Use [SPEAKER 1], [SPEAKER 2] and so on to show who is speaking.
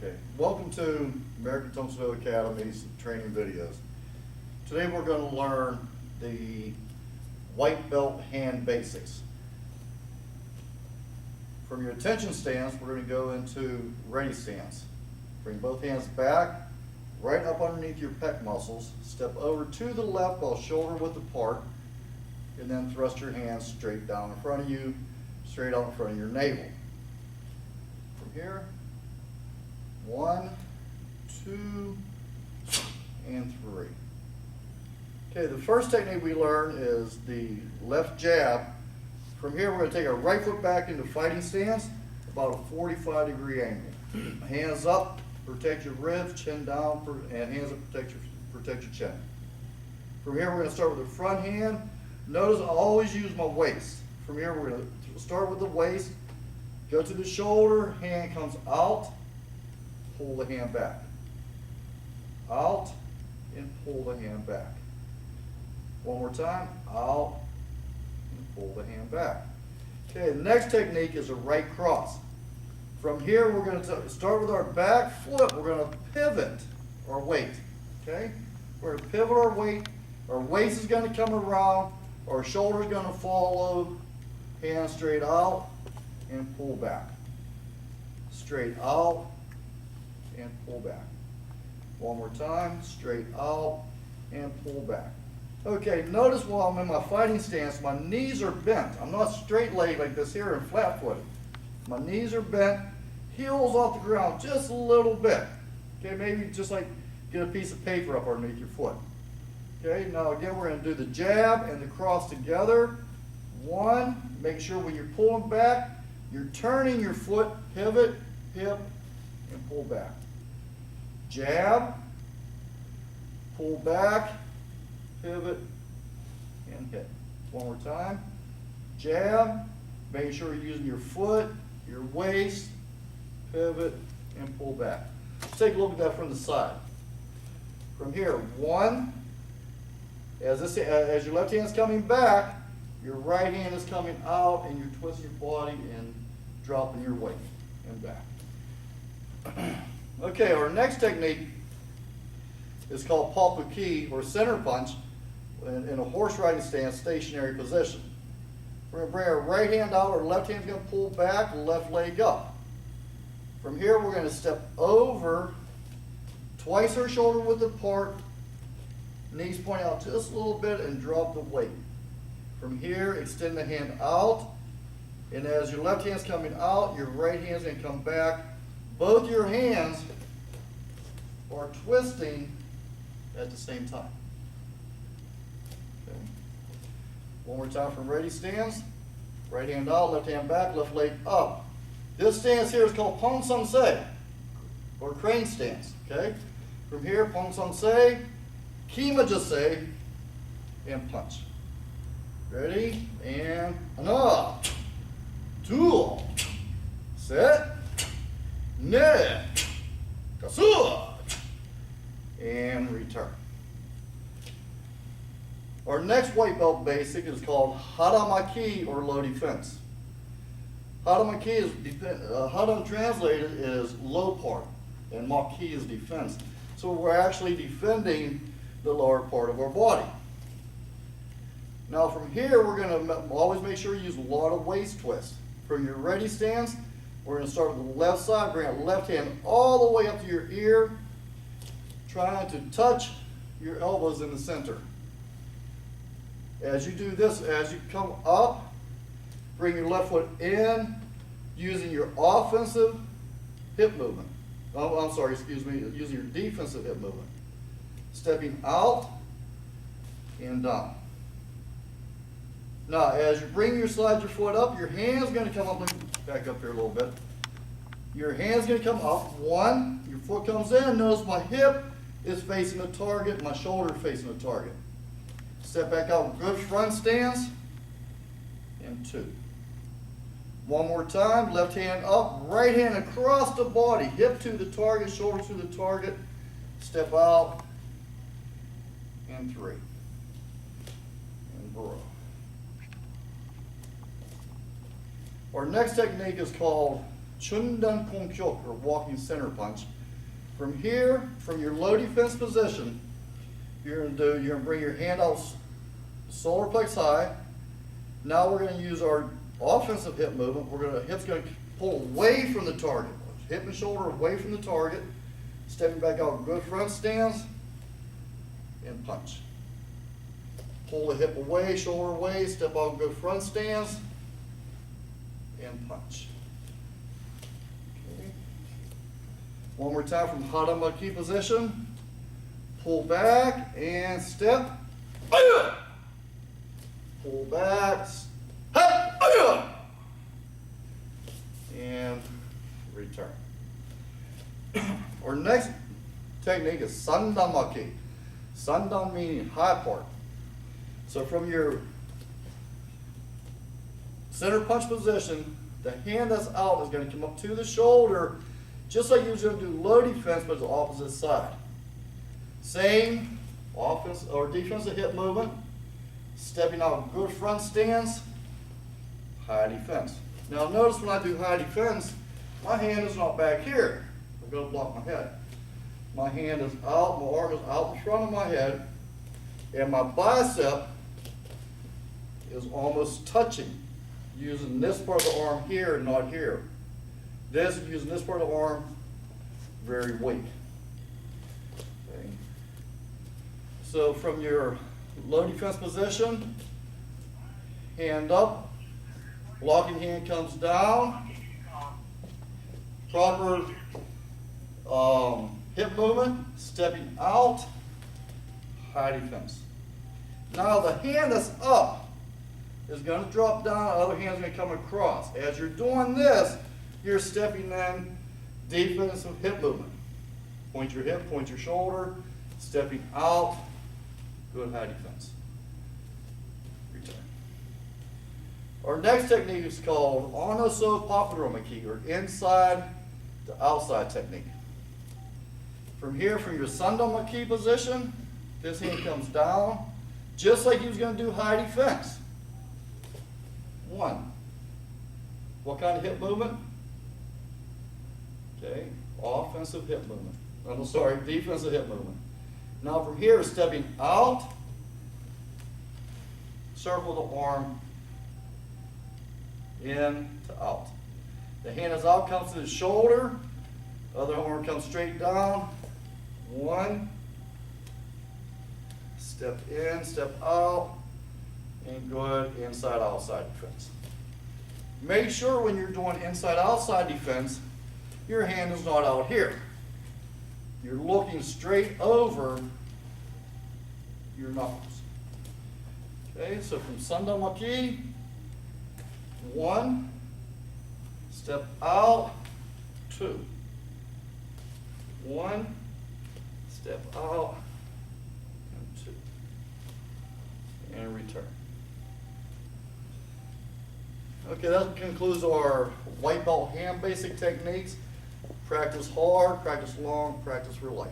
[SPEAKER 1] Okay, welcome to American Tunksville Academies training videos. Today we're going to learn the white belt hand basics. From your attention stance, we're going to go into ready stance. Bring both hands back, right up underneath your pec muscles. Step over to the left while shoulder width apart, and then thrust your hands straight down in front of you, straight out in front of your navel. From here, 1, 2, and 3. Okay, the first technique we learn is the left jab. From here, we're going to take our right foot back into fighting stance, about a 45-degree angle. Hands up, protect your ribs, chin down, and hands up, protect your chin. From here, we're going to start with the front hand. Notice I always use my waist. From here, we're going to start with the waist, go to the shoulder, hand comes out, pull the hand back. Out and pull the hand back. One more time, out and pull the hand back. Okay, the next technique is a right cross. From here, we're going to start with our back foot. We're going to pivot our weight. Okay, we're going to pivot our weight. Our waist is going to come around. Our shoulder is going to follow. Hand straight out and pull back. Straight out and pull back. One more time, straight out and pull back. Okay, notice while I'm in my fighting stance, my knees are bent. I'm not straight legged like this here and flat footed. My knees are bent, heels off the ground just a little bit. Okay, maybe just like get a piece of paper up underneath your foot. Okay, now again we're going to do the jab and the cross together. 1, make sure when you're pulling back, you're turning your foot, pivot, hip, and pull back. Jab, pull back, pivot, and hit. One more time. Jab, making sure you're using your foot, your waist, pivot, and pull back. Let's take a look at that from the side. From here, 1, as your left hand's coming back, your right hand is coming out and you're twisting your body and dropping your weight and back. Okay, our next technique is called paw-poo-kee or center punch in a horse riding stance, stationary position. We're going to bring our right hand out, our left hand's going to pull back, left leg up. From here, we're going to step over, twice our shoulder width apart, knees point out just a little bit and drop the weight. From here, extend the hand out, and as your left hand's coming out, your right hand's going to come back. Both your hands are twisting at the same time. Okay. One more time from ready stance. Right hand out, left hand back, left leg up. This stance here is called pong sun se, or crane stance. Okay. From here, pong sun se, kima jase, and punch. Ready? And enough. 2, set, ne, kasu, and return. Our next white belt basic is called haramaki or low defense. Haramaki is haram translated is low part, and maki is defense. So we're actually defending the lower part of our body. Now from here, we're going to always make sure you use a lot of waist twist. From your ready stance, we're going to start with the left side, bring our left hand all the way up to your ear, trying to touch your elbows in the center. As you do this, as you come up, bring your left foot in, using your offensive hip movement. Oh, I'm sorry, excuse me, using your defensive hip movement. Stepping out and down. Now, as you slide your foot up, your hand's going to come up, let me back up here a little bit. Your hand's going to come up, 1, your foot comes in, notice my hip is facing the target, my shoulder is facing the target. Step back out, good front stance, and 2. One more time, left hand up, right hand across the body, hip to the target, shoulder to the target, step out, and 3. And burrow. Our next technique is called chundan kongkyok, or walking center punch. From here, from your low defense position, you're gonna bring your hand out solar plex high. Now we're gonna use our offensive hip movement. Hip's gonna pull away from the target. Hip and shoulder away from the target. Stepping back out, good front stance, and punch. Pull the hip away, shoulder away, step out, good front stance, and punch. Okay. One more time from Hadamaki position. Pull back and step. Pull back, and return. Our next technique is sandamaki. Sandan meaning high part. So from your center punch position, the hand that's out is going to come up to the shoulder, just like you're going to do low defense, but the opposite side. Same offense or defensive hip movement. Stepping out, good front stance, high defense. Now notice when I do high defense, my hand is not back here. I'm going to block my head. My hand is out, my arm is out in front of my head, and my bicep is almost touching, using this part of the arm here, not here. Using this part of the arm, very weak. Okay. So from your low defense position, hand up, blocking hand comes down, proper hip movement, stepping out, high defense. Now the hand that's up is going to drop down, the other hand's going to come across. As you're doing this, you're stepping in defensive hip movement. Point your hip, point your shoulder, stepping out, good high defense. Return. Our next technique is called Onoso Papadoromaki, or inside to outside technique. From here, from your Sandomaki position, this hand comes down, just like he was going to do high defense. One. What kind of hip movement? Okay, offensive hip movement. I'm sorry, defensive hip movement. Now from here, stepping out, circle the arm, in to out. The hand is out, comes to the shoulder, other arm comes straight down. One, step in, step out, and good inside-outside defense. Make sure when you're doing inside-outside defense, your hand is not out here. You're looking straight over your knuckles. Okay, so from Sandamaki, one, step out, two. One, step out, and two. And return. Okay, that concludes our white belt hand basic techniques. Practice hard, practice long, practice for life.